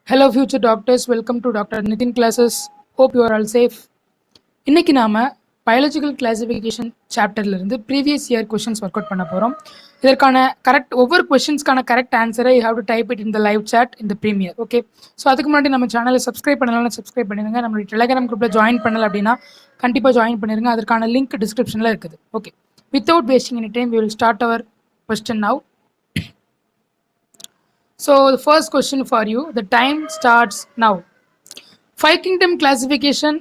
Hello future doctors, welcome to Dr. Nitin classes. Hope you are all safe. இன்னைக்கு நாம biological classification சாப்டர்ல இருந்து previous year questions work out பண்ண போறோம். இதற்கான கரெக்ட் ஒவ்வொரு கொஸ்டின்ஸ்க்கான கரெக்ட் ஆன்சரை you have to type it in the live chat இந்த ப்ரீமியர். ஓகே, ஸோ அதுக்கு முன்னாடி நம்ம சேனலை சப்ஸ்கிரைப் பண்ணலாம், சப்ஸ்கிரைப் பண்ணிடுங்க. நம்மளுடைய டெலிகிராம் குரூப்பில் ஜாயின் பண்ணல அப்படின்னா கண்டிப்பாக ஜாயின் பண்ணிடுங்க. அதற்கான லிங்க் டிஸ்கிரிப்ஷனில் இருக்குது. Okay, without wasting any time we will start our question now. So the first question for you, the time starts now. Five kingdom classification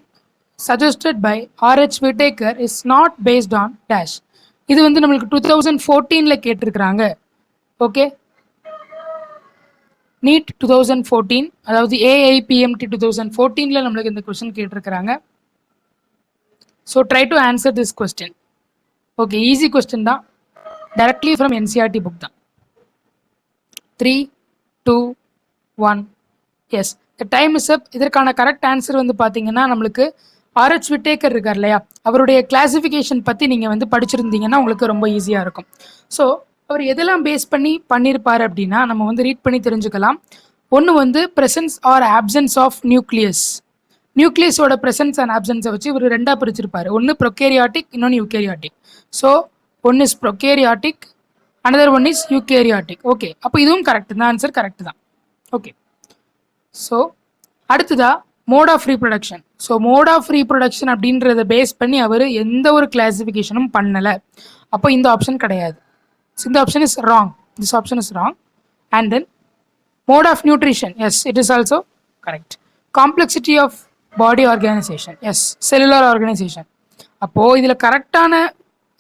suggested by R.H. Whittaker is not based on dash. இது வந்து நம்மளுக்கு 2014ல கேட்டிருக்கிறாங்க. Okay, NEET 2014, அதாவது AIPMT 2014ல நம்மளுக்கு இந்த question கேட்டிருக்கிறாங்க. So try to answer this question. Okay, easy question தான், directly from NCERT book தான். 3, 2, 1, yes, the time is up. இதற்கான கரெக்ட் ஆன்சர் வந்து பார்த்தீங்கன்னா நம்மளுக்கு R.H. Whittaker இருக்கார் இல்லையா, அவருடைய கிளாசிஃபிகேஷன் பற்றி நீங்கள் வந்து படிச்சிருந்தீங்கன்னா உங்களுக்கு ரொம்ப ஈஸியாக இருக்கும். ஸோ அவர் எதெல்லாம் பேஸ் பண்ணி பண்ணியிருப்பார் அப்படின்னா நம்ம வந்து ரீட் பண்ணி தெரிஞ்சுக்கலாம். ஒன்று வந்து presence or absence of nucleus. நியூக்ளியஸோட ப்ரெசன்ஸ் அண்ட் ஆப்சன்ஸை வச்சு இவர் ரெண்டாக பிரிச்சிருப்பார். ஒன்று ப்ரொகேரியாட்டிக், இன்னொன்று eukaryotic. So one is prokaryotic, another one is eukaryotic. Okay, அப்போ இதுவும் கரெக்ட், இந்த ஆன்சர் கரெக்ட் தான். ஓகே, ஸோ அடுத்ததா mode of reproduction. So mode of reproduction அப்படின்றத பேஸ் பண்ணி அவர் எந்த ஒரு கிளாசிஃபிகேஷனும் பண்ணலை. அப்போ இந்த ஆப்ஷன் கிடையாது. இந்த option is wrong, this option is wrong. And then mode of nutrition, yes, it is also correct. Complexity of body organisation, yes, cellular organisation. அப்போது இதில் கரெக்டான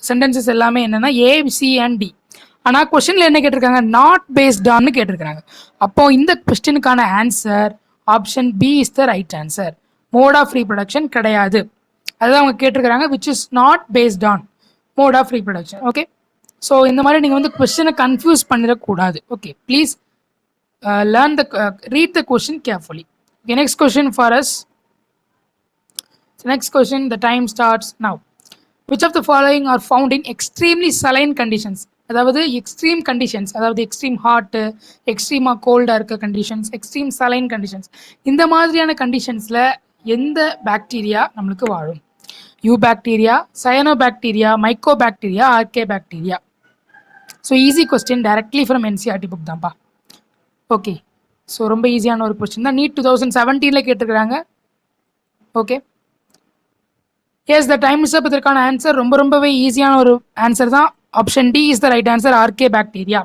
சென்டென்சஸ் எல்லாமே என்னென்னா A, C and D. ஆனால் கொஸ்டினில் என்ன கேட்டிருக்காங்க, நாட் பேஸ்ட் ஆன்னு கேட்டிருக்காங்க. அப்போ இந்த கொஸ்டினுக்கான answer option B is the right answer. Mode of reproduction கிடையாது, அதுதான் அவங்க கேட்டிருக்கிறாங்க, which is not based on mode of reproduction. Okay, so இந்த மாதிரி நீங்கள் வந்து கொஸ்டினை கன்ஃபியூஸ் பண்ணிடக்கூடாது. Okay, please learn the read the question carefully. Okay, next question for us. Next question, the time starts now. Which of the following are found in extremely saline conditions? அதாவது extreme conditions, அதாவது extreme hot, எக்ஸ்ட்ரீமாக கோல்டாக இருக்க conditions, extreme saline conditions. இந்த மாதிரியான கண்டிஷன்ஸில் எந்த bacteria நம்மளுக்கு வாழும்? Eubacteria, cyanobacteria, mycobacteria, archaebacteria. So easy question, directly from NCERT book தான்ப்பா. ஓகே, ஸோ ரொம்ப ஈஸியான ஒரு கொஸ்டின் தான், நீட் 2017ல் கேட்டிருக்கிறாங்க. Okay, yes, the time is up. இதற்கான ஆன்சர் ரொம்பவே ஈஸியான ஒரு ஆன்சர் தான், option D is the right answer, archaebacteria.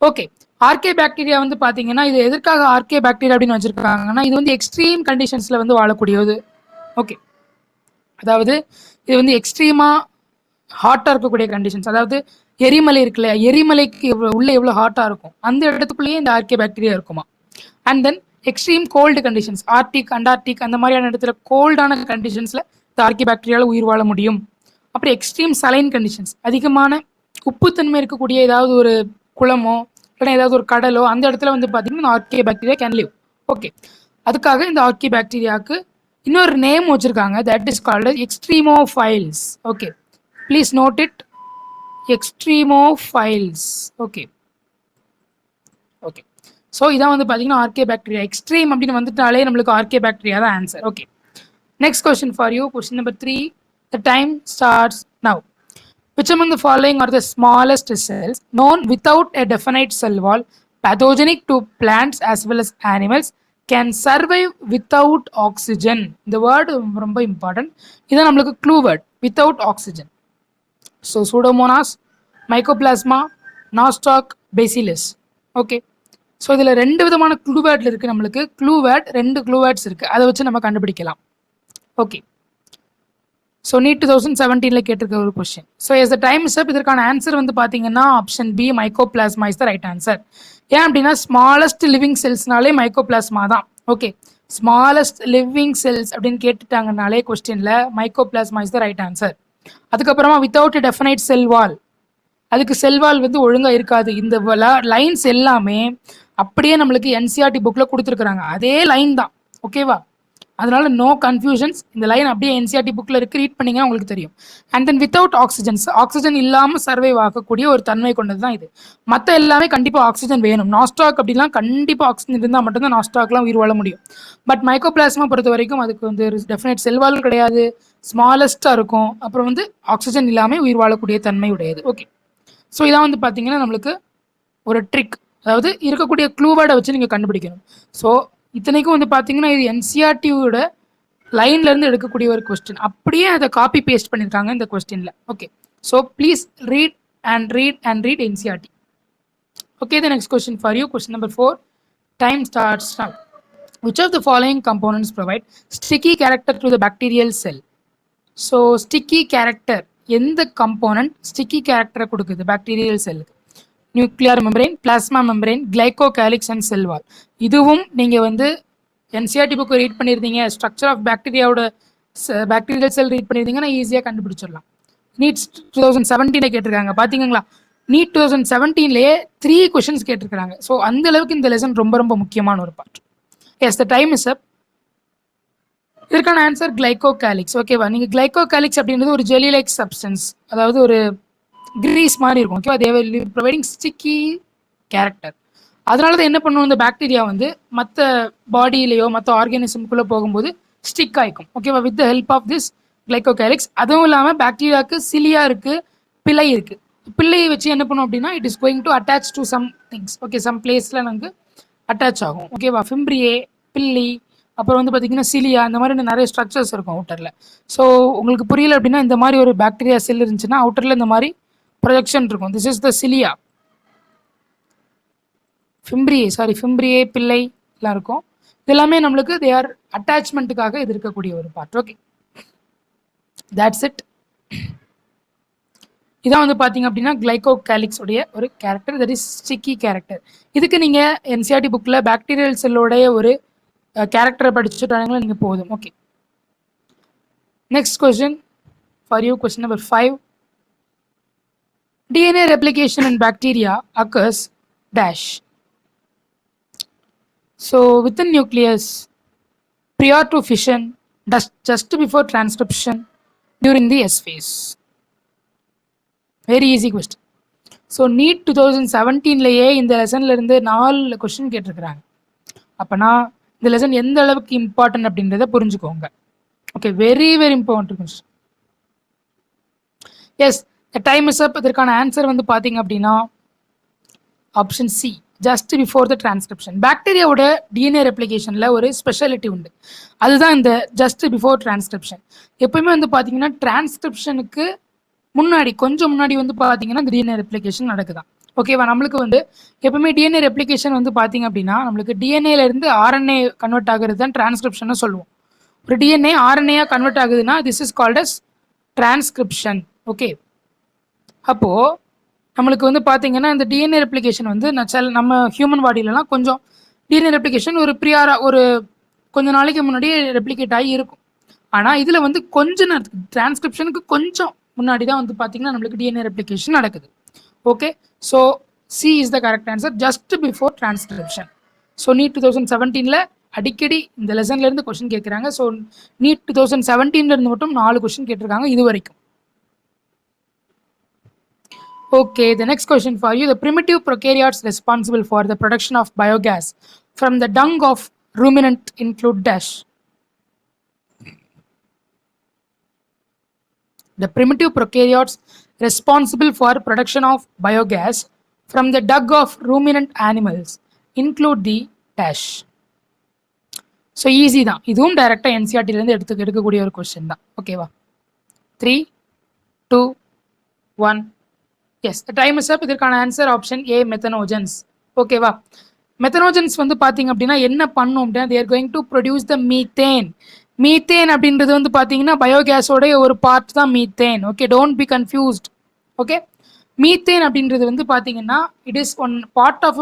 Okay, archaebacteria வந்து பார்த்தீங்கன்னா இது எதற்காக ஆர்கே பாக்டீரியா அப்படின்னு வச்சிருக்காங்கன்னா இது வந்து எக்ஸ்ட்ரீம் கண்டிஷன்ஸில் வந்து வாழக்கூடியது. ஓகே, அதாவது இது வந்து எக்ஸ்ட்ரீமாக ஹாட்டாக இருக்கக்கூடிய கண்டிஷன்ஸ், அதாவது எரிமலை இருக்கு இல்லையா, எரிமலைக்கு உள்ள எவ்வளோ ஹாட்டாக இருக்கும் அந்த இடத்துக்குள்ளேயே இந்த ஆர்கே பாக்டீரியா இருக்குமா. And then extreme gold conditions, Arctic, Antarctic அந்த மாதிரியான இடத்துல கோல்டான கண்டிஷன்ஸில் இந்த ஆர்கே பாக்டீரியாவில் உயிர் வாழ முடியும். அப்புறம் எக்ஸ்ட்ரீம் சலைன் கண்டிஷன்ஸ், அதிகமான உப்புத்தன்மை இருக்கக்கூடிய ஏதாவது ஒரு குளமோ இல்லைன்னா ஏதாவது ஒரு கடலோ அந்த இடத்துல வந்து பார்த்தீங்கன்னா archaebacteria can live. Okay, அதுக்காக இந்த ஆர்கே பாக்டீரியாவுக்கு இன்னொரு நேம் வச்சுருக்காங்க, that is called extremophiles. Okay, please note it, extremophiles. Okay, okay, so இதான் வந்து பார்த்தீங்கன்னா ஆர்கே பாக்டீரியா. எக்ஸ்ட்ரீம் அப்படின்னு வந்துட்டாலே நம்மளுக்கு ஆர்கே பாக்டீரியா தான் answer. Okay, next question for you, question number 3. The time starts now. Which among the following are the smallest cells known without a definite cell wall, pathogenic to plants as well as animals, can survive without oxygen? The word ரொம்ப important. இதான் நம்மளுக்கு clue word, without oxygen. So Pseudomonas, Mycoplasma, Nostoc, Bacillus. Okay, so இதில் ரெண்டு விதமான clue வேர்டில் இருக்குது நம்மளுக்கு. Clue word, ரெண்டு க்ளூ வேர்ட்ஸ் இருக்குது, அதை வச்சு நம்ம கண்டுபிடிக்கலாம். ஓகே, ஸோ நீட் 2017ல் கேட்டிருக்க ஒரு question. So yes the time is up. இதற்கான ஆன்சர் வந்து பார்த்தீங்கன்னா option B, Mycoplasma is the right answer. ஏன் அப்படின்னா ஸ்மாலஸ்ட் லிவிங் செல்ஸ்னாலே மைக்கோபிளாஸ்மா தான். ஓகே, ஸ்மாலஸ்ட் லிவிங் செல்ஸ் அப்படின்னு கேட்டுட்டாங்கனாலே கொஸ்டினில் Mycoplasma is the right answer. அதுக்கப்புறமா without a definite cell wall, அதுக்கு செல் வால் வந்து ஒழுங்காக இருக்காது. இந்த லைன்ஸ் எல்லாமே அப்படியே நம்மளுக்கு NCERT புக்கில் கொடுத்துருக்குறாங்க, அதே லைன் தான். ஓகேவா, அதனால நோ கன்ஃபியூஷன்ஸ். இந்த லைன் அப்படியே என்சிஆர்டி புக்கில் இருக்கு, ரீட் பண்ணிங்கன்னா உங்களுக்கு தெரியும். And then without oxygens, oxygen இல்லாமல் சர்வைவ் ஆகக்கூடிய ஒரு தன்மை கொண்டது தான் இது. மற்ற எல்லாமே கண்டிப்பாக ஆக்சிஜன் வேணும். நாஸ்டாக் அப்படிலாம் கண்டிப்பாக ஆக்சிஜன் இருந்தால் மட்டும்தான் நாஸ்டாக்லாம் உயிர் வாழ முடியும். பட் மைக்கோபிளாஸ்மா பொறுத்த வரைக்கும் அதுக்கு வந்து டெஃபினட் செல்வால் கிடையாது, ஸ்மாலஸ்ட்டாக இருக்கும். அப்புறம் வந்து ஆக்சிஜன் இல்லாமல் உயிர் வாழக்கூடிய தன்மை உடையது. ஓகே, ஸோ இதான் வந்து பார்த்தீங்கன்னா நம்மளுக்கு ஒரு ட்ரிக், அதாவது இருக்கக்கூடிய க்ளூவேர்டை வச்சு நீங்கள் கண்டுபிடிக்கணும். ஸோ இத்தனைக்கும் வந்து பார்த்தீங்கன்னா இது என்சிஆர்டியோட லைன்லேருந்து எடுக்கக்கூடிய ஒரு கொஸ்டின், அப்படியே அதை காப்பி பேஸ்ட் பண்ணியிருக்காங்க இந்த கொஸ்டினில். Okay, so please read and read NCERT. Okay, the next question for you. Question number 4. Time starts now. Which of the following components provide sticky character to the bacterial cell? So sticky character, எந்த component sticky கேரக்டரை கொடுக்குது bacterial செல்லுக்கு? Nuclear membrane, plasma membrane, glycocalyx and cell wall. இதுவும் நீங்கள் வந்து NCERT book read பண்ணியிருந்தீங்க, structure of பாக்டீரியாவோட bacterial cell read பண்ணியிருந்தீங்கன்னா ஈஸியாக கண்டுபிடிச்சிடலாம். நீட் 2017 கேட்டிருக்காங்க பார்த்தீங்களா? நீட் 2017லேயே 3 கொஷின்ஸ் கேட்டிருக்காங்க. ஸோ அந்த அளவுக்கு இந்த லெசன் ரொம்ப ரொம்ப முக்கியமான ஒரு part. Yes, the time is up. இதற்கான ஆன்சர் கிளைகோகாலிக்ஸ். ஓகேவா? நீங்கள் கிளைகோகாலிக்ஸ் அப்படின்றது ஒரு ஜெலி லைக் சப்ஸ்டன்ஸ், அதாவது ஒரு கிரீஸ் மாதிரி இருக்கும். ஓகேவா? They will providing sticky character. அதனால தான் என்ன பண்ணுவோம், இந்த பாக்டீரியா வந்து மற்ற பாடியிலையோ மற்ற ஆர்கானிசம்குள்ளே போகும்போது ஸ்டிக் ஆகிக்கும். ஓகேவா? With the help of this glycocalyx. அதுவும் இல்லாமல் பாக்டீரியாவுக்கு சிலியா இருக்குது, பிழை இருக்குது. பிள்ளையை வச்சு என்ன பண்ணும் அப்படின்னா it is going to attach to some things. Okay, some பிளேஸில் நமக்கு அட்டாச் ஆகும். ஓகேவா? ஃபிம்ப்ரியே, பில்லி, அப்புறம் வந்து பார்த்தீங்கன்னா சிலியா, இந்த மாதிரி நிறைய ஸ்ட்ரக்சர்ஸ் இருக்கும் அவுட்டரில். ஸோ உங்களுக்கு புரியல அப்படின்னா இந்த மாதிரி ஒரு பாக்டீரியா செல் இருந்துச்சுன்னா அவுட்டரில் இந்த மாதிரி ப்ரொஜெக்ஷன் இருக்கும். திஸ் இஸ் த சிலியா. ஃபிம்ப்ரியே, பிள்ளை எல்லாம் இருக்கும். இது எல்லாமே நம்மளுக்கு தே ஆர் அட்டாச்மெண்ட்டுக்காக இது இருக்கக்கூடிய ஒரு பார்ட். Okay, that's it. இதான் வந்து பார்த்தீங்க அப்படின்னா கிளைகோகாலிக்ஸ் உடைய ஒரு character, that is sticky character. இதுக்கு நீங்கள் என்சிஆர்டி புக்கில் பாக்டீரியல் செல்லோடைய ஒரு கேரக்டரை படிச்சுட்டாங்களா நீங்கள் போதும். Okay, next question for you. Question number 5. DNA replication in bacteria occurs dash. So within nucleus, prior to fission, just before transcription, during the S phase. Very easy question. So NEET 2017லேயே இந்த லெசன்ல இருந்து 4 question கேட்டிருக்கிறாங்க. அப்போனா இந்த lesson எந்த அளவுக்கு important அப்படின்றத புரிஞ்சுக்கோங்க. Okay, very very important question. Yes, time is up. இதற்கான ஆன்சர் வந்து பார்த்தீங்க அப்படின்னா option C, just before the transcription. பாக்டீரியாவோட டிஎன்ஏ ரெப்ளிகேஷனில் ஒரு ஸ்பெஷாலிட்டி உண்டு, அதுதான் இந்த ஜஸ்ட் பிஃபோர் டிரான்ஸ்கிரிப்ஷன். எப்பவுமே வந்து பார்த்தீங்கன்னா டிரான்ஸ்கிரிப்ஷனுக்கு முன்னாடி, கொஞ்சம் முன்னாடி வந்து பார்த்தீங்கன்னா இந்த டிஎன்ஏ ரெப்ளிகேஷன் நடக்குதான். ஓகேவா? நம்மளுக்கு வந்து எப்பவுமே டிஎன்ஏ ரெப்ளிகேஷன் வந்து பார்த்தீங்க அப்படின்னா நம்மளுக்கு டிஎன்ஏலேருந்து ஆர்என்ஏ கன்வெர்ட் ஆகுறது தான் டிரான்ஸ்கிரிப்ஷன் சொல்லுவோம். ஒரு டிஎன்ஏ ஆர்என்ஏயாக கன்வெர்ட் ஆகுதுன்னா this is called as transcription. Okay, அப்போது நம்மளுக்கு வந்து பார்த்தீங்கன்னா இந்த டிஎன்ஏ ரெப்ளிகேஷன் வந்து நம்ம ஹியூமன் பாடியிலலாம் கொஞ்சம் டிஎன்ஏ ரெப்ளிகேஷன் ஒரு கொஞ்ச நாளைக்கு முன்னாடியே ரெப்ளிகேட் ஆகி இருக்கும். ஆனால் இதில் வந்து கொஞ்ச நேரத்துக்கு டிரான்ஸ்கிரிப்ஷனுக்கு கொஞ்சம் முன்னாடி தான் வந்து பார்த்தீங்கன்னா நம்மளுக்கு டிஎன்ஏ ரெப்ளிகேஷன் நடக்குது. Okay, so C is the correct answer, just before transcription. So NEET 2017ல் அடிக்கடி இந்த லெசன்லேருந்து கொஸ்டின் கேட்குறாங்க. ஸோ நீட் 2017லேருந்து மட்டும் 4 கொஸ்டின் கேட்டிருக்காங்க இது வரைக்கும். Okay, the next question for you. The primitive prokaryotes responsible for the production of biogas from the dung of ruminant include dash. The primitive prokaryotes responsible for production of biogas from the dung of ruminant animals include the dash. So easy தான், இதுவும் டைரக்டாக என்சிஆர்டிலேருந்து எடுக்கக்கூடிய ஒரு question தான். ஓகேவா? 3, 2, 1. Yes, time is up. இதற்கான answer option A, மெத்தனோஜன்ஸ். ஓகேவா? மெத்தனோஜன்ஸ் வந்து பார்த்தீங்க அப்படின்னா என்ன பண்ணும் அப்படின்னா they are going to produce the methane. Methane அப்படின்றது வந்து பார்த்தீங்கன்னா பயோகேஸோடைய ஒரு பார்ட் தான் methane. Okay, don't be confused. Okay, methane அப்படின்றது வந்து பார்த்தீங்கன்னா it is one part of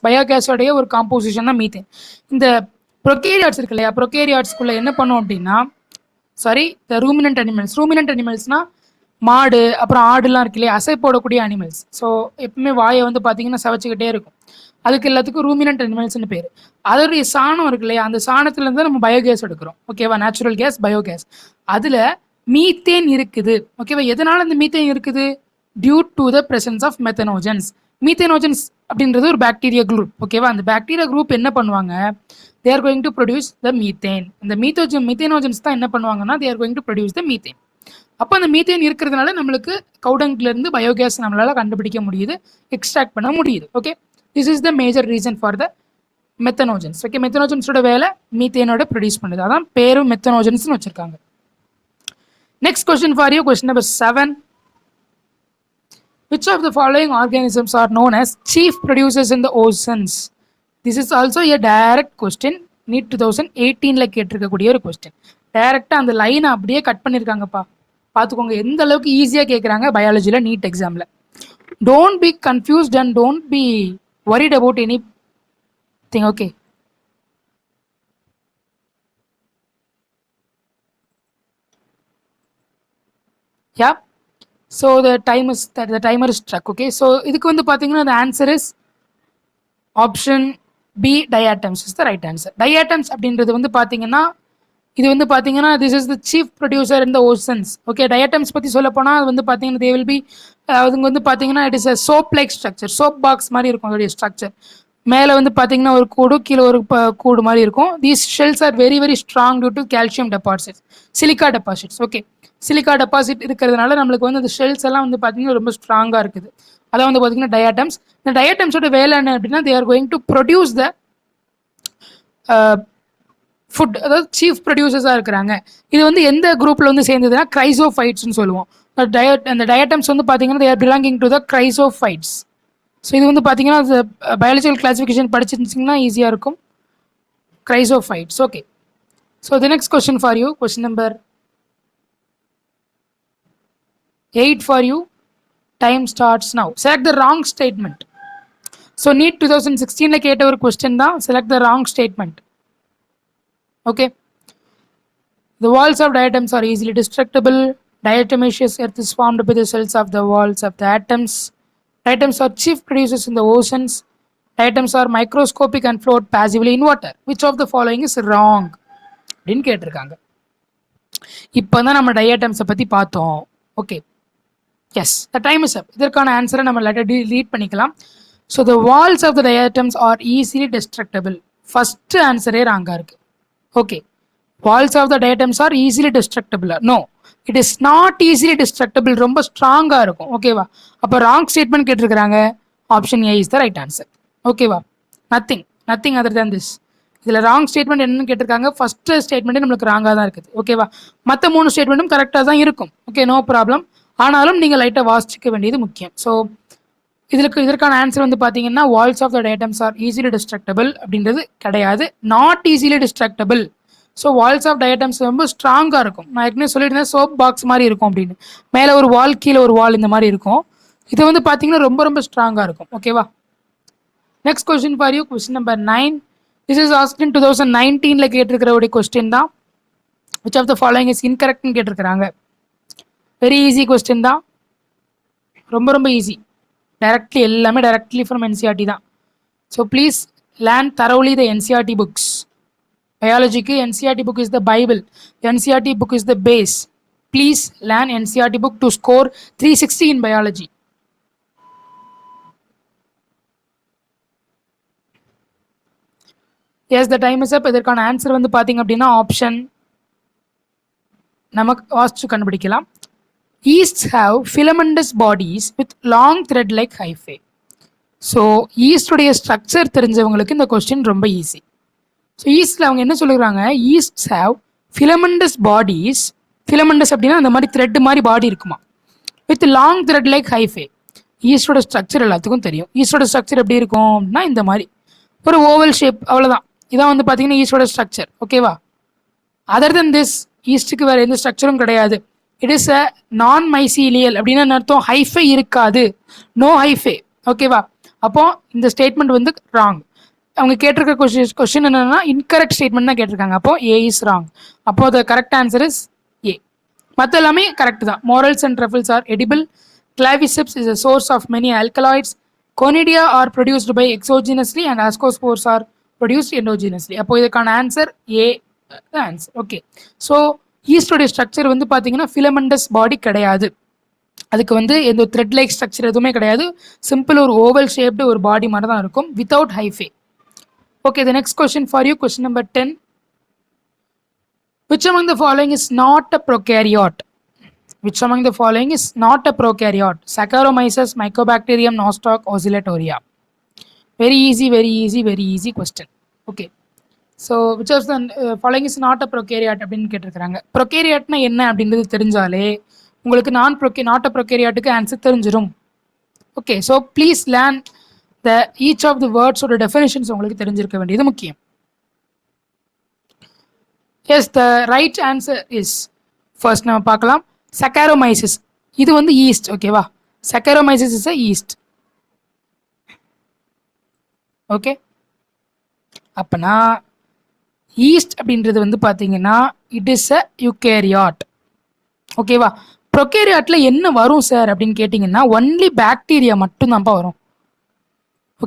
பயோகேஸோடைய ஒரு காம்போசிஷன் தான் மீத்தேன். இந்த ப்ரொகேரியாட்ஸ் இருக்கு இல்லையா, ப்ரொகேரியாட்ஸ்குள்ளே என்ன பண்ணும் அப்படின்னா த ரூமினன்ட் அனிமல்ஸ்னால் மாடு அப்புறம் ஆடுலாம் இருக்கு இல்லையா, அசை போடக்கூடிய அனிமல்ஸ். ஸோ எப்பவுமே வாயை வந்து பார்த்தீங்கன்னா சவச்சிக்கிட்டே இருக்கும். அதுக்கு எல்லாத்துக்கும் ரூமினன்ட் அனிமல்ஸ்னு பேர். அதோடைய சாணம் இருக்கு இல்லையா, அந்த சாணத்துலேருந்து தான் நம்ம பயோகேஸ் எடுக்கிறோம். ஓகேவா, நேச்சுரல் கேஸ், பயோகேஸ். அதில் மீத்தேன் இருக்குது. ஓகேவா, எதனால் அந்த மீத்தேன் இருக்குது? Due to the presence of methanogens. Methanogens அப்படின்றது ஒரு பாக்டீரியா குரூப். ஓகேவா, அந்த பாக்டீரியா குரூப் என்ன பண்ணுவாங்க? They are going to produce the methane. இந்த மீத்தேனோஜன்ஸ் தான் என்ன பண்ணுவாங்கன்னா, they are going to produce the methane. அப்போ அந்த மீத்தேன் இருக்கிறதுனால நம்மளுக்கு கவுடங்க்லேருந்து பயோகேஸ் நம்மளால் கண்டுபிடிக்க முடியுது, எக்ஸ்ட்ராக்ட் பண்ண முடியுது. Okay, this is the major reason for the methanogens. Okay, மெத்தனோஜன்ஸோட வேலை மீத்தேனோட ப்ரொடியூஸ் பண்ணுது, அதான் பேரும் மெத்தனோஜன்ஸ்னு வச்சிருக்காங்க. Next question for you, question number 7. Which of the following organisms are known as chief producers in the oceans? This is also a direct question. NEET 2018ல கேட்டிருக்கக்கூடிய ஒரு question. டைரக்டாக அந்த லைனை அப்படியே கட் பண்ணியிருக்காங்கப்பா. பார்த்துக்கோங்க எந்த அளவுக்கு ஈஸியாக கேட்குறாங்க பயாலஜியில் நீட் எக்ஸாமில். Don't be confused and don't be worried about anything. Okay, yeah, so the timer is struck. Okay, so இதுக்கு வந்து பார்த்தீங்கன்னா the answer is option B, diatoms is the right answer. Diatoms அப்படின்றது வந்து பார்த்தீங்கன்னா இது வந்து பார்த்தீங்கன்னா this is the chief producer in the oceans. Okay, diatoms பற்றி சொல்ல போனால் அது வந்து பார்த்தீங்கன்னா they will be அதுங்க வந்து பார்த்தீங்கன்னா it is a soap like structure, soap box மாதிரி இருக்கும் அதோடைய ஸ்ட்ரக்சர். மேலே வந்து பார்த்தீங்கன்னா ஒரு கூடு, கீழே ஒரு கூடு மாதிரி இருக்கும். These shells are very very strong due to calcium deposits, silica deposits. Okay, silica deposit இருக்கிறதுனால நம்மளுக்கு வந்து அந்த ஷெல்ஸ் எல்லாம் வந்து பார்த்தீங்கன்னா ரொம்ப ஸ்ட்ராங்காக இருக்குது. அதான் வந்து பார்த்தீங்கன்னா டயாட்டம்ஸ். இந்த டயாட்டம்ஸோட வேலை என்ன அப்படின்னா they are going to produce the food, அதாவது சீஃப் ப்ரொடியூசர்ஸாக இருக்கிறாங்க. இது வந்து எந்த குரூப்பில் வந்து சேர்ந்ததுன்னா கிரைசோஃபைட்ஸ்னு சொல்லுவோம். அந்த டயாட்டம்ஸ் வந்து பார்த்தீங்கன்னா they are belonging to the chrysophytes. So இது வந்து பார்த்தீங்கன்னா அது பயாலஜிக்கல் கிளாசிஃபிகேஷன் படிச்சிருந்துச்சிங்கன்னா ஈஸியாக இருக்கும். Chrysophytes. Okay, so the next question for you, question number 8 for you. Time starts now. Select the wrong statement. So NEET 2016ல கேட்ட ஒரு கொஸ்டின் தான். Select the wrong statement. Okay, the walls of diatoms are easily destructible. Diatomaceous earth is formed by the cells of the walls of the atoms. Diatoms are chief producers in the oceans. Diatoms are microscopic and float passively in water. Which of the following is wrong? அப்படின்னு கேட்டிருக்காங்க. இப்போ தான் நம்ம டயாட்டம்ஸை பற்றி பார்த்தோம். Okay, yes, the time is up. இதற்கான ஆன்சரை நம்ம லைட்டாக ரீட் பண்ணிக்கலாம். So the walls of the diatoms are easily destructible. First ஆன்சரே ராங்காக இருக்குது. Okay, walls of the diatoms are easily destructible. No, it is not easily destructible. ரொம்ப ஸ்ட்ராங்காக இருக்கும். ஓகேவா, அப்போ ராங் ஸ்டேட்மெண்ட் கேட்டிருக்கிறாங்க. Option A is the right answer. ஓகேவா, நத்திங் அதர் தேன் திஸ். இதில் ராங் ஸ்டேட்மெண்ட் என்னன்னு கேட்டிருக்காங்க. ஃபஸ்ட்டு ஸ்டேட்மெண்ட்டே நம்மளுக்கு ராங்காக தான் இருக்குது. ஓகேவா, மற்ற 3 ஸ்டேட்மெண்ட்டும் கரெக்டாக தான் இருக்கும். Okay, no problem. ஆனாலும் நீங்கள் லைட்டாக வாசிக்க வேண்டியது முக்கியம். ஸோ இதற்கான ஆன்சர் வந்து பார்த்தீங்கன்னா walls of the diatoms are easily destructible அப்படின்றது கிடையாது, not easily destructible. So walls of diatoms ரொம்ப ஸ்ட்ராங்காக இருக்கும். நான் ஏற்கனவே சொல்லியிருந்தேன் சோப் பாக்ஸ் மாதிரி இருக்கும் அப்படின்னு. மேலே ஒரு வால், கீழே ஒரு வால், இந்த மாதிரி இருக்கும். இது வந்து பார்த்தீங்கன்னா ரொம்ப ரொம்ப ஸ்ட்ராங்காக இருக்கும். ஓகேவா, next question for you, question number 9. This is asked in 2019ல கேட்டிருக்கிற ஒரு கொஸ்டின் தான். Which of the following is இன்கரெக்ட்னு கேட்டிருக்கிறாங்க. வெரி ஈஸி கொஸ்டின் தான், ரொம்ப ஈஸி. டைரக்ட்லி எல்லாமே டைரக்ட்லி ஃப்ரம் என்சிஆர்டி தான். So please learn thoroughly the NCERT books. பயாலஜிக்கு NCERT book is the bible, NCERT book is the base. Please learn NCERT book to score 360 in biology. Yes, the time is up. இதற்கான answer வந்து பார்த்தீங்க அப்படின்னா option நமக்கு வாசிச்சு கண்டுபிடிக்கலாம். Yeasts have filamentous bodies with long thread-like hyphae. So ஈஸ்டுடைய structure தெரிஞ்சவங்களுக்கு இந்த கொஸ்டின் ரொம்ப ஈஸி. ஸோ ஈஸ்டில் அவங்க என்ன சொல்லுறாங்க, ஈஸ்ட்ஸ் ஹேவ் filamentous bodies. filamentous அப்படின்னா அந்த மாதிரி த்ரெட் மாதிரி பாடி இருக்குமா, வித் லாங் thread-like hyphae. ஈஸ்டோட ஸ்ட்ரக்சர் எல்லாத்துக்கும் தெரியும். ஈஸ்டோட ஸ்ட்ரக்சர் எப்படி இருக்கும் அப்படின்னா இந்த மாதிரி ஒரு ஓவல் ஷேப், அவ்வளோதான். இதான் வந்து பார்த்தீங்கன்னா ஈஸ்டோட ஸ்ட்ரக்சர். ஓகேவா, அதர் தென் திஸ் ஈஸ்ட்டுக்கு வேறு எந்த ஸ்ட்ரக்சரும் கிடையாது. இட் இஸ் அ நான் மைசீலியல் அப்படின்னு அர்த்தம். ஹைஃபை இருக்காது, நோ ஹைஃபை. ஓகேவா, அப்போ இந்த ஸ்டேட்மெண்ட் வந்து ராங். அவங்க கேட்டிருக்க கொஸ்டின் என்னன்னா இன்கரெக்ட் ஸ்டேட்மெண்ட் தான் கேட்டிருக்காங்க. அப்போ ஏ இஸ் ராங். அப்போ the correct answer is A. மற்ற எல்லாமே கரெக்ட் தான். Morels and truffles are edible. Claviceps is a source of many alkaloids. Conidia are produced by exogenously and ascospores are produced endogenously. அப்போ இதுக்கான answer A answer. Okay, so ஈஸ்டோடைய structure வந்து பார்த்தீங்கன்னா filamentous பாடி கிடையாது. அதுக்கு வந்து எந்த த்ரெட் லைக் ஸ்ட்ரக்சர் எதுவுமே கிடையாது. சிம்பிள் ஒரு ஓவல் ஷேப்டு ஒரு பாடி மாதிரி தான் இருக்கும் without hyphae. Okay, the next question for you, question number 10. Which among the following is not a prokaryote? Which among the following is not a prokaryote? Saccharomyces, Mycobacterium, Nostoc, Oscillatoria. Very easy, very easy, very easy question. Okay, so which of the following is not a prokaryote அப்படின்னு கேட்டிருக்கிறாங்க. ப்ரொகேரியாட்னா என்ன அப்படின்றது தெரிஞ்சாலே உங்களுக்கு not a ப்ரொகேரியாட்டுக்கு answer தெரிஞ்சிடும். Okay, so please learn the each of the வேர்ட்ஸோட definitions உங்களுக்கு தெரிஞ்சிருக்க வேண்டியது முக்கியம். Yes, the right answer is first நம்ம பார்க்கலாம் சக்காரோமைசிஸ். இது வந்து ஈஸ்ட். ஓகேவா, saccharomyces is a yeast. Okay, அப்பனா ஈஸ்ட் அப்படின்றது வந்து பார்த்தீங்கன்னா இட் இஸ் அ யூகேரியாட். ஓகேவா, ப்ரொகேரியாட்ல என்ன வரும் சார் அப்படின்னு கேட்டிங்கன்னா ஒன்லி பாக்டீரியா மட்டும்தான்ப்பா வரும்.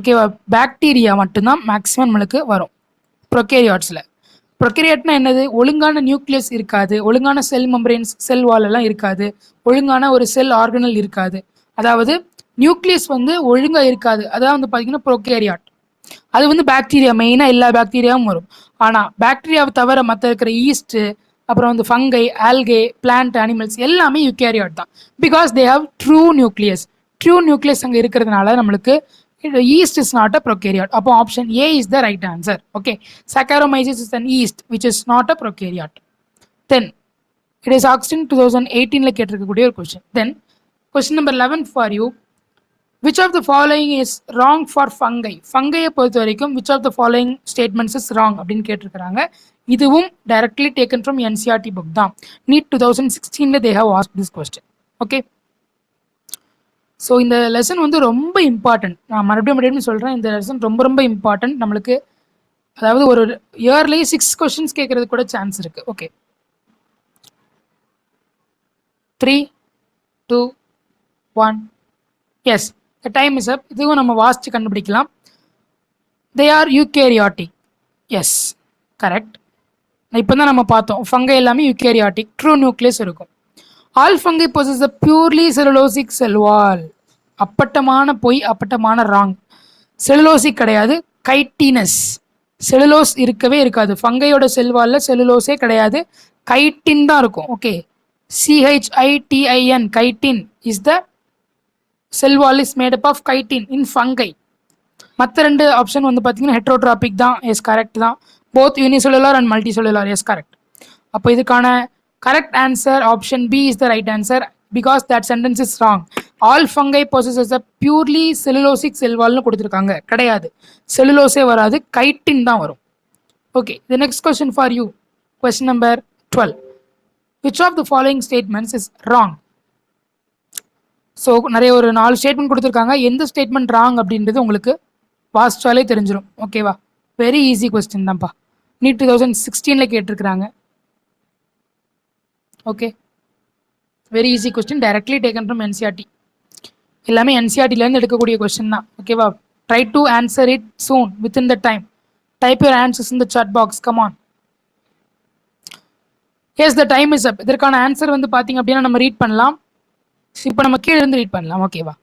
ஓகேவா, பாக்டீரியா மட்டும்தான் மேக்ஸிமம் நம்மளுக்கு வரும் ப்ரொகேரியாட்ஸில். ப்ரொகேரியாட்னா என்னது? ஒழுங்கான நியூக்ளியஸ் இருக்காது, ஒழுங்கான செல் மெம்பரேன்ஸ் செல் வால் எல்லாம் இருக்காது, ஒழுங்கான ஒரு செல் ஆர்கனல் இருக்காது. அதாவது நியூக்ளியஸ் வந்து ஒழுங்காக இருக்காது. அதான் வந்து பார்த்தீங்கன்னா ப்ரொகேரியாட். அது வந்து பாக்டீரியா, மெயினாக எல்லா பாக்டீரியாவும் வரும். ஆனால் பாக்டீரியாவை தவிர மற்ற இருக்கிற ஈஸ்ட்டு, அப்புறம் வந்து ஃபங்கை, ஆல்கே, பிளான்ட், அனிமல்ஸ் எல்லாமே யூகேரியாட் தான். Because they have true nucleus. True nucleus அங்கே இருக்கிறதுனால நம்மளுக்கு yeast is not a prokaryote. அப்போ option A is the right answer. Okay, Saccharomyces is an yeast which is not a prokaryote. Then it is asked in 2018 கேட்டிருக்கக்கூடிய ஒரு question. Then question number 11 for you. Which of the following is wrong for fungi? ஃபங்கையை பொறுத்த வரைக்கும் which of the following statements is wrong அப்படின்னு கேட்டிருக்கிறாங்க. இதுவும் directly taken from NCERT book தான். NEET 2016 they have asked this question. Okay, so இந்த lesson வந்து ரொம்ப important. நான் மறுபடியும் சொல்கிறேன், இந்த லெசன் ரொம்ப ரொம்ப இம்பார்ட்டன்ட் நம்மளுக்கு. அதாவது ஒரு இயர்லி 6 கொஸ்டின்ஸ் கேட்கறது கூட சான்ஸ் இருக்குது. Okay, 3, 2, 1. Yes, the time is up. இதுவும் நம்ம வாசித்து கண்டுபிடிக்கலாம். They are eukaryotic. Yes, correct. இப்போ தான் நம்ம பார்த்தோம் ஃபங்கை எல்லாமே யூகேரியாட்டிக், ட்ரூ நியூக்ளியஸ் இருக்கும். All fungi possess a purely cellulosic cell wall. அப்பட்டமான பொய், அப்பட்டமான ராங். செலுலோசிக் கிடையாது, கைட்டினஸ். செலுலோஸ் இருக்கவே இருக்காது. ஃபங்கையோட செல்வாலில் செலுலோஸே கிடையாது, கைட்டின் தான் இருக்கும். Okay, CHITIN, chitin is the cell wall is made up of chitin in fungi. மற்ற ரெண்டு ஆப்ஷன் வந்து பார்த்தீங்கன்னா ஹெட்ரோட்ராபிக் தான். எஸ், கரெக்ட் தான். Both unicellular and multicellular. Yes, correct. அப்போ இதுக்கான correct answer option B is the right answer because that sentence is wrong. All fungi possesses a purely cellulosic cell wall னு கொடுத்திருக்காங்க. கிடையாது, செல்லுலோஸே வராது, chitin தான் வரும். Okay, the next question for you, question number 12. Which of the following statements is wrong? So நிறைய ஒரு 4 statement கொடுத்துருக்காங்க. எந்த ஸ்டேட்மெண்ட் ராங் அப்படின்றது உங்களுக்கு வாசிச்சாலே தெரிஞ்சிடும். ஓகேவா, வெரி ஈஸி கொஸ்டின் தான்ப்பா. NEET 2016 கேட்டிருக்கிறாங்க. Okay, very easy question, directly taken from NCERT. எல்லாமே NCERTலேருந்து எடுக்கக்கூடிய கொஸ்டின் தான். ஓகேவா, try to answer it soon within the time. Type your answers in the chat box. Come on. Yes, the time is up. இதற்கான answer வந்து பார்த்தீங்க அப்படின்னா நம்ம ரீட் பண்ணலாம். இப்போ நம்ம கீழே இருந்து ரீட் பண்ணலாம். ஓகேவா,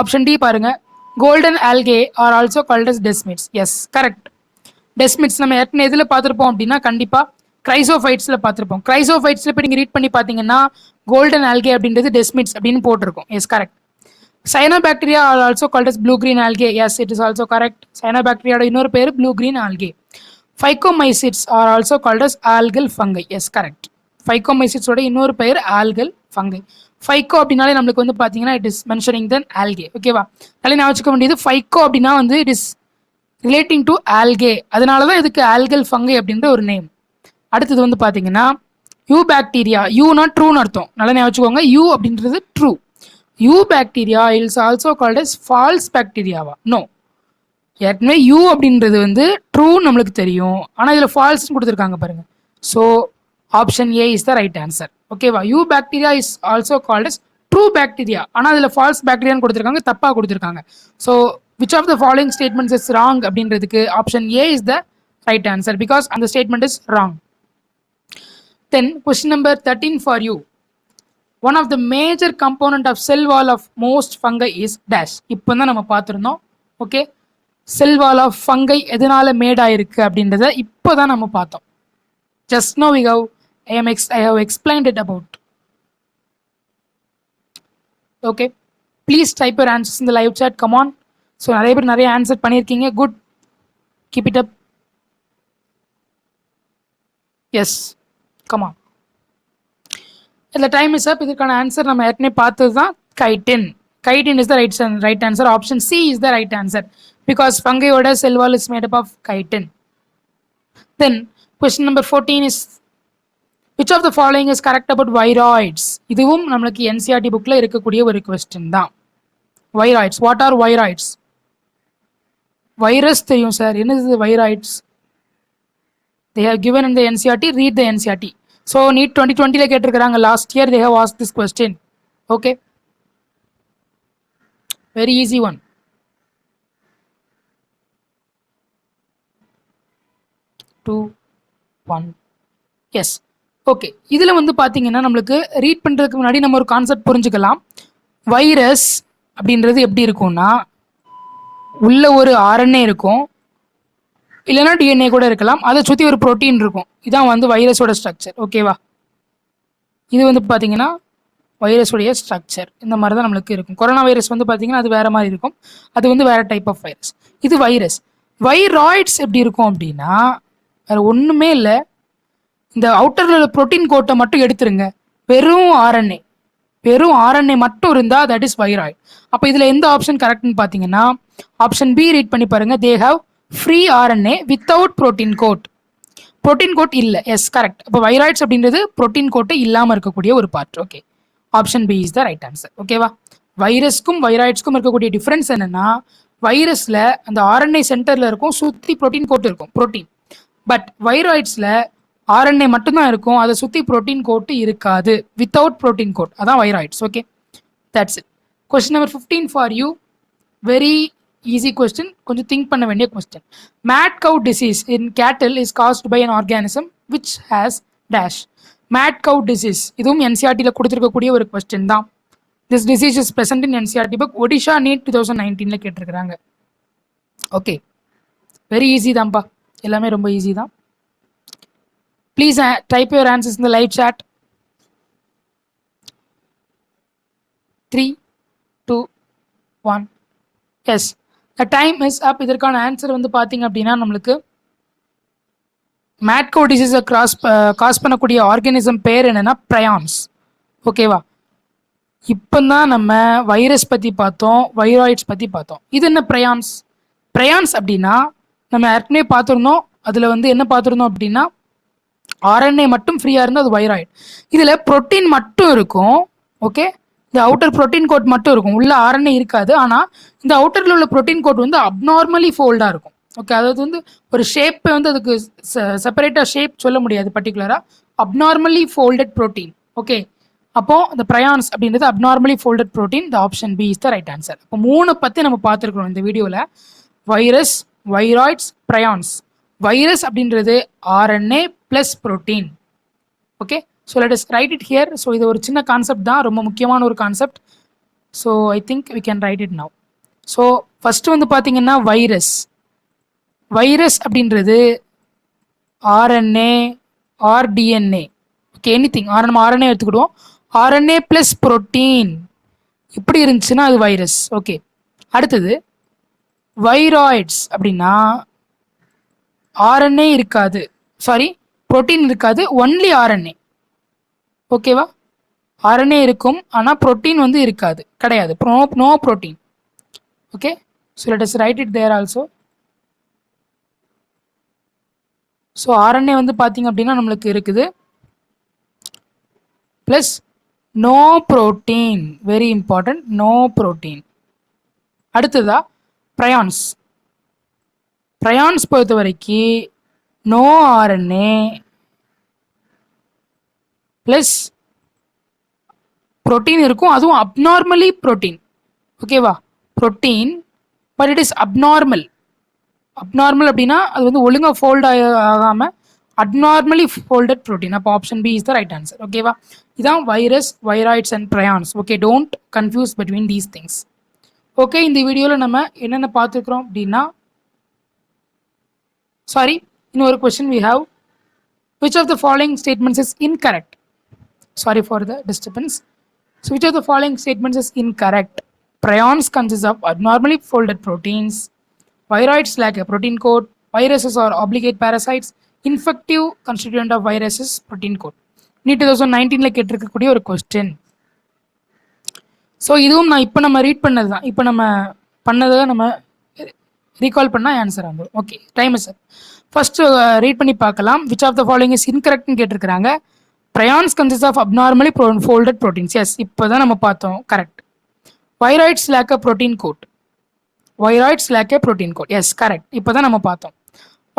ஆப்ஷன் டி பாருங்க. Golden algae are also called as desmids. Yes, correct. Desmids நம்ம ஏற்கனவே எதில் பார்த்துருப்போம் அப்படின்னா கண்டிப்பாக கிரைசோஃபைட்ஸில் பார்த்துருப்போம். கிரைசோஃபைட்ஸில் இப்போ நீங்கள் ரீட் பண்ணி பார்த்தீங்கன்னா கோல்டன் ஆல்கே அப்படின்றது டெஸ்மிட்ஸ் அப்படின்னு போட்டிருக்கோம். Yes, correct. Cyanobacteria are also called as blue green algae. Yes, it is also correct. சைனோபாக்டீரியாவோட இன்னொரு பேர் blue green algae. Phycomycetes are also called as algal fungi. Yes, correct. ஃபைக்கோமைசிட்ஸோட இன்னொரு பெயர் ஆல்கல் ஃபங்கை. ஃபைக்கோ அப்படின்னாலே நம்மளுக்கு வந்து பார்த்தீங்கன்னா it is mentioning then algae. ஓகேவா, நல்லா நான் வச்சுக்க வேண்டியது ஃபைக்கோ அப்படின்னா வந்து it is relating to algae. அதனால தான் இதுக்கு ஆல்கல் ஃபங்கை அப்படின்ற ஒரு நேம். அடுத்தது வந்து பார்த்தீங்கன்னா யூ பாக்டீரியா. யூனா ட்ரூன்னு அர்த்தம், நல்லா ஞாபகம் வச்சுக்கோங்க. யூ அப்படின்றது true. Eubacteria is also called as false பாக்டீரியாவா? நோ, ஏற்கனவே யூ அப்படின்றது வந்து ட்ரூ நம்மளுக்கு தெரியும், ஆனால் இதில் ஃபால்ஸ்ன்னு கொடுத்துருக்காங்க பாருங்க. So option A is the right answer. ஓகேவா, eubacteria is also called as true bacteria, ஆனால் அதில் ஃபால்ஸ் பாக்டீரியான்னு கொடுத்துருக்காங்க, தப்பாக கொடுத்துருக்காங்க. So which of the following statements is wrong அப்படின்றதுக்கு option A is the right answer because அந்த statement is wrong. Then question number 13 for you. One of the major component of cell wall of most fungi is dash. இப்போ தான் நம்ம பார்த்துருந்தோம். Okay, cell wall of fungi எதனால made ஆயிருக்கு அப்படின்றத இப்போ தான் நம்ம பார்த்தோம். Just no I have explained it about. Okay, please type your answers in the live chat. Come on. So நிறைய பேர் நிறைய ஆன்சர் பண்ணியிருக்கீங்க. Good, keep it up. Yes, come on. இந்த டைம் இஸ் அப். இதுக்கான ஆன்சர் நம்ம ஏற்கனவே பார்த்தது தான் chitin. Chitin is the right answer. Option C is the right answer because ஃபங்கையோட cell wall is made up of chitin. Then question number 14 is which of the following is correct about viroids? இதுவும் நம்மளுக்கு NCERT புக்ல இருக்கக்கூடிய ஒரு question தான். Viroids, what are viroids? Virus தெரியும் sir, என்னது viroids? They have given in the NCERT, read the NCERT. So NEET 2020 கேட்டிருக்காங்க. last year they have asked this question. Okay, very easy one. 2 1 yes. Okay, இதில் வந்து பார்த்தீங்கன்னா நம்மளுக்கு read பண்ணுறதுக்கு முன்னாடி நம்ம ஒரு கான்செப்ட் புரிஞ்சுக்கலாம். வைரஸ் அப்படின்றது எப்படி இருக்கும்னா, உள்ள ஒரு RNA இருக்கும், இல்லைனா DNA கூட இருக்கலாம், அதை சுற்றி ஒரு ப்ரோட்டீன் இருக்கும். இதான் வந்து வைரஸோட ஸ்ட்ரக்சர். ஓகேவா? இது வந்து பார்த்தீங்கன்னா வைரஸோடைய ஸ்ட்ரக்சர் இந்த மாதிரி தான் நம்மளுக்கு இருக்கும். கொரோனா வைரஸ் வந்து பார்த்தீங்கன்னா அது வேறு மாதிரி இருக்கும், அது வந்து வேறு டைப் ஆஃப் வைரஸ். இது வைரஸ். வைராய்ட்ஸ் எப்படி இருக்கும் அப்படின்னா, வேறு ஒன்றுமே இல்லை, இந்த அவுட்டரில் உள்ள ப்ரோட்டீன் கோட்டை மட்டும் எடுத்துருங்க, வெறும் RNA மட்டும் இருந்தால் தட் இஸ் வைராய்ட். அப்போ இதில் எந்த ஆப்ஷன் கரெக்ட்னு பார்த்தீங்கன்னா ஆப்ஷன் பி ரீட் பண்ணி பாருங்கள். They have free RNA without protein coat. Protein coat இல்லை. Yes, correct. அப்போ வைராய்ட்ஸ் அப்படின்றது ப்ரோட்டீன் கோட்டை இல்லாமல் இருக்கக்கூடிய ஒரு part. Okay, option B is the right answer. ஓகேவா? வைரஸ்க்கும் வைராய்ட்ஸ்க்கும் இருக்கக்கூடிய டிஃப்ரென்ஸ் என்னென்னா, வைரஸில் அந்த RNA சென்டரில் இருக்கும், சுற்றி ப்ரோட்டீன் கோட் இருக்கும், ப்ரோட்டீன். பட் வைராய்ட்ஸில் RNA மட்டும்தான் இருக்கும், அதை சுற்றி ப்ரோட்டீன் கோட்டு இருக்காது, வித்தவுட் ப்ரோட்டீன் கோட். அதான் viroids. Okay, that's it. Question number 15 for you. Very easy question, கொஞ்சம் திங்க் பண்ண வேண்டிய question. Mad cow disease in cattle is caused by an organism which has dash. Mad cow disease இதுவும் NCERT கொடுத்துருக்கக்கூடிய ஒரு question தான். This disease is present in NCERT book. Odisha NEET 2019 கேட்டிருக்கிறாங்க. Okay, very easy தான்ப்பா, எல்லாமே ரொம்ப ஈஸி தான். Please type your answers in the live chat. 3 2 1 yes, the time is up. இதற்கான ஆன்சர் வந்து பார்த்தீங்க அப்படின்னா நம்மளுக்கு மேட் கவ் டிசீஸை காஸ் பண்ணக்கூடிய ஆர்கானிசம் பேர் என்னன்னா ப்ரையான்ஸ். ஓகேவா? இப்போ தான் நம்ம வைரஸ் பற்றி பார்த்தோம், வைராய்ட்ஸ் பற்றி பார்த்தோம். இது என்ன ப்ரையான்ஸ்? ப்ரையான்ஸ் அப்படின்னா நம்ம ஏற்கனவே பார்த்துருந்தோம், அதில் வந்து என்ன பார்த்துருந்தோம் அப்படின்னா RNA மட்டும் ஃப்ரீயாக இருந்தால் அது வைராய்ட். இதில் ப்ரோட்டீன் மட்டும் இருக்கும். ஓகே, இந்த அவுட்டர் ப்ரோட்டீன் கோட் மட்டும் இருக்கும், உள்ள RNA இருக்காது. ஆனால் இந்த அவுட்டரில் உள்ள ப்ரோட்டீன் கோட் வந்து அப்நார்மலி ஃபோல்டாக இருக்கும். ஓகே, அதாவது வந்து ஒரு ஷேப்பை வந்து அதுக்கு செப்பரேட்டாக ஷேப் சொல்ல முடியாது பர்டிகுலராக. Abnormally folded protein. ஓகே, அப்போது அந்த ப்ரையான்ஸ் அப்படின்றது abnormally folded protein. The option B is the right answer. அப்போ 3 பற்றி நம்ம பார்த்துருக்கோம் இந்த வீடியோவில். Virus, viroids, prions. வைரஸ் அப்படின்றது RNA plus protein. Okay, so let us write it here. So இது ஒரு சின்ன கான்செப்ட் தான், ரொம்ப முக்கியமான ஒரு concept. So I think we can write it now. So first வந்து பார்த்தீங்கன்னா வைரஸ். வைரஸ் அப்படின்றது RNA or DNA. Okay, anything நம்ம RNA எடுத்துக்கிடுவோம். RNA ப்ளஸ் ப்ரோட்டீன் இப்படி இருந்துச்சுன்னா அது வைரஸ். ஓகே, அடுத்தது வைராய்ட்ஸ் அப்படின்னா RNA இருக்காது, சாரி ப்ரோட்டீன் இருக்காது, ஒன்லி RNA. ஓகேவா? RNA இருக்கும் ஆனால் ப்ரோட்டீன் வந்து இருக்காது, கிடையாது, no protein. Okay, so let us write it there also. So RNA வந்து பார்த்தீங்க அப்படின்னா நம்மளுக்கு இருக்குது, plus no protein, very important, no protein. அடுத்ததா ப்ரையான்ஸ். ப்ரையான்ஸ் பொறுத்த வரைக்கும் நோ RNA ப்ளஸ் ப்ரோட்டீன் இருக்கும், அதுவும் அப்நார்மலி ப்ரோட்டீன். ஓகேவா? Protein but it is abnormal. Abnormal அப்படின்னா அது வந்து ஒழுங்காக ஃபோல்ட் ஆகாமல் அப்நார்மலி ஃபோல்டட் ப்ரோட்டீன். அப்போ option B is the right answer. ஓகேவா? இதான் virus, viroids and prions. Okay, don't confuse between these things. Okay, இந்த வீடியோவில் நம்ம என்னென்ன பார்த்துக்கிறோம் அப்படின்னா, சாரி, இன்னொரு question we have, which of the following statements is incorrect? Sorry for the disturbance. So which of the following statements is incorrect? Prions consist of abnormally folded proteins. Viroids lack a protein coat. Viruses are obligate parasites. Infective constituent of viruses protein coat. NEET 2019ல கேட்டிருக்கக்கூடிய ஒரு question. So இதுவும் நான் இப்போ நம்ம read பண்ணது தான். இப்போ நம்ம பண்ணதை நம்ம ரீகால் பண்ணால் ஆன்சர் வந்துடும். Okay, time sir. First read பண்ணி பார்க்கலாம். Which of the following is இன்கரெக்ட்னு கேட்டிருக்கிறாங்க. Prions consist of abnormally folded proteins. Yes, இப்போ தான் நம்ம பார்த்தோம். Correct. Viroids lack a protein coat. Viroids lack a protein coat. Yes, correct. இப்போ தான் நம்ம பார்த்தோம்.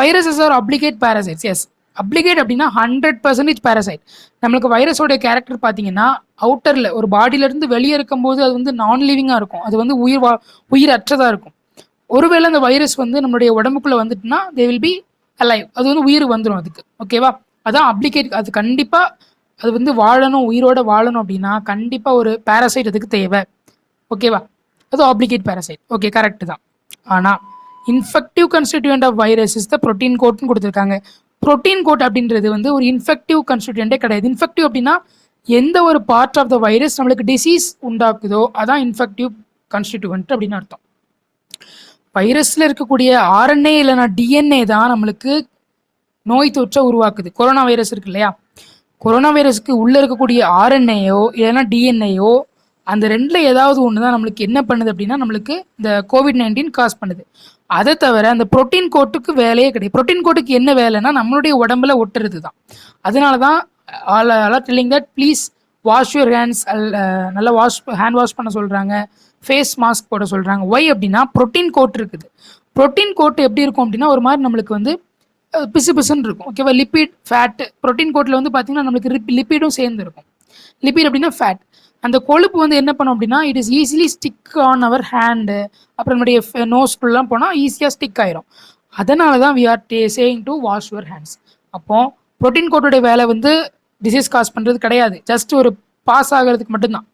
Viruses are obligate parasites. Yes, obligate அப்படின்னா 100% பேரசைட். நம்மளுக்கு வைரஸோட கேரக்டர் பார்த்தீங்கன்னா அவுட்டரில் ஒரு பாடியிலேருந்து வெளியே இருக்கும்போது அது வந்து நான் லிவிங்காக இருக்கும். அது வந்து உயிரற்றதாக இருக்கும். ஒருவேளை அந்த வைரஸ் வந்து நம்மளுடைய உடம்புக்குள்ளே வந்துட்டுனா தே வில் பி அலைவ். அது வந்து உயிர் வந்துடும் அதுக்கு. ஓகேவா? அதான் அப்ளிகேட். அது கண்டிப்பாக அது வந்து வாழணும், உயிரோட வாழணும் அப்படின்னா கண்டிப்பாக ஒரு பேரசைட் அதுக்கு தேவை. ஓகேவா? அது ஆப்ளிகேட் பேரசைட். ஓகே, கரெக்ட் தான். ஆனால் infective constituent of virus is the protein கோட்னு கொடுத்துருக்காங்க. ப்ரோட்டீன் கோட் அப்படின்றது வந்து ஒரு இன்ஃபெக்டிவ் கன்ஸ்டிடியூயன்ட்டே கிடையாது. இன்ஃபெக்டிவ் அப்படின்னா எந்த ஒரு பார்ட் ஆஃப் த வைரஸ் நம்மளுக்கு டிசீஸ் உண்டாக்குதோ அதான் இன்ஃபெக்டிவ் கன்ஸ்டிடியூயன்ட் அப்படின்னு அர்த்தம். வைரஸில் இருக்கக்கூடிய ஆர்என்ஏ இல்லைனா டிஎன்ஏ தான் நம்மளுக்கு நோய் தொற்றை உருவாக்குது. கொரோனா வைரஸ் இருக்கு இல்லையா? கொரோனா வைரஸுக்கு உள்ளே இருக்கக்கூடிய ஆர்என்ஏயோ இல்லைனா டிஎன்ஏயோ அந்த ரெண்டில் ஏதாவது ஒன்று தான் நம்மளுக்கு என்ன பண்ணுது அப்படின்னா நம்மளுக்கு இந்த COVID-19 காஸ் பண்ணுது. அதை தவிர அந்த ப்ரோட்டீன் கோட்டுக்கு வேலையே கிடையாது. ப்ரோட்டீன் கோட்டுக்கு என்ன வேலைன்னா நம்மளுடைய உடம்புல ஒட்டுறது தான். அதனால தான் all telling that please wash your hands. நல்லா ஹேண்ட் வாஷ் பண்ண சொல்கிறாங்க. ஃபேஸ் மாஸ்க் போட சொல்கிறாங்க. ஒய் அப்படின்னா ப்ரோட்டீன் கோட் இருக்குது. ப்ரோட்டீன் கோட் எப்படி இருக்கும் அப்படின்னா ஒரு மாதிரி நம்மளுக்கு வந்து பிசு பிசுன்னு இருக்கும். ஓகேவா? Lipid, fat. ப்ரோட்டீன் கோட்டில் வந்து பார்த்தீங்கன்னா நம்மளுக்கு லிப்பிடும் சேர்ந்து இருக்கும். லிப்பிட் அப்படின்னா ஃபேட். அந்த கொழுப்பு வந்து என்ன பண்ணும் அப்படின்னா it is easily stick on our hand. அப்புறம் நம்முடைய நோஸ்குள்ளலாம் போனால் ஈஸியாக ஸ்டிக் ஆயிரும். அதனால தான் we are saying to wash your hands. அப்போ ப்ரோட்டீன் கோட்டோடைய வேலை வந்து டிசீஸ் காஸ் பண்ணுறது கிடையாது. ஜஸ்ட் ஒரு பாஸ் ஆகிறதுக்கு மட்டும்தான்.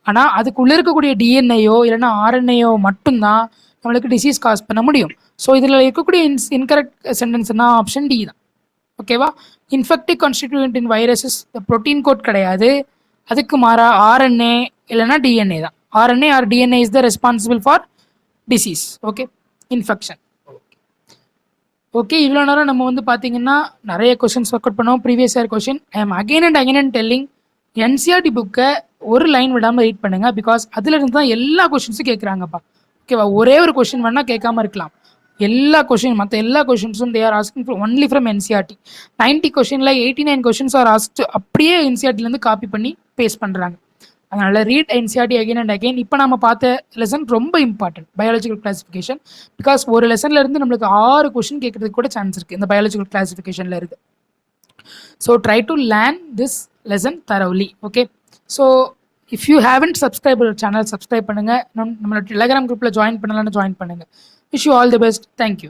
ஆனால் அதுக்குள்ளே இருக்கக்கூடிய டிஎன்ஏயோ இல்லைன்னா ஆர்என்ஏயோ மட்டும்தான் நம்மளுக்கு டிசீஸ் காஸ் பண்ண முடியும். ஸோ இதில் இருக்கக்கூடிய இன்கரெக்ட் சென்டென்ஸ்னா ஆப்ஷன் டி தான். ஓகேவா? Infective constituent in viruses protein coat கிடையாது. அதுக்கு மாறா ஆர்என்ஏ இல்லைனா டிஎன்ஏ தான். RNA or DNA is the responsible for disease. Okay, infection. Okay, இவ்வளோ நேரம் நம்ம வந்து பார்த்தீங்கன்னா நிறைய கொஷின்ஸ் ஒர்க் அவுட் பண்ணோம். Previous year question. I am again and telling, NCERT புக்கை ஒரு லைன் விடாமல் ரீட் பண்ணுங்கள். பிகாஸ் அதுலேருந்து தான் எல்லா கொஷின்ஸும் கேட்குறாங்கப்பா. ஓகேவா? ஒரே ஒரு கொஷின் வேணால் கேட்காம இருக்கலாம். எல்லா கொஷின், மற்ற எல்லா கொஷின்ஸும் they are asking only from NCERT. 90 கொஷினில் 89 கொஷின்ஸ் ஆர் ஆஸ்ட் அப்படியே என்சிஆர்டிலேருந்து காப்பி பண்ணி பேஸ்ட் பண்ணுறாங்க. அதனால் read NCERT again and again. இப்போ நம்ம பார்த்த லெசன் ரொம்ப இம்பார்ட்டன்ட், பயாலஜிக்கல் கிளாசிஃபிகேஷன். பிகாஸ் ஒரு லெசன்லேருந்து நம்மளுக்கு 6 கொஷின் கேட்கறதுக்கு கூட சான்ஸ் இருக்குது இந்த பயாலஜிக்கல் கிளாசிஃபிகேஷனில் இருக்குது. So try to learn this lesson thoroughly. Okay, so if you haven't subscribe channel subscribe பண்ணுங்கள். நம்மளோட டெலிகிராம் குரூப்பில் ஜாயின் பண்ணலான்னு ஜாயின் பண்ணுங்கள். Wish you all the best. Thank you.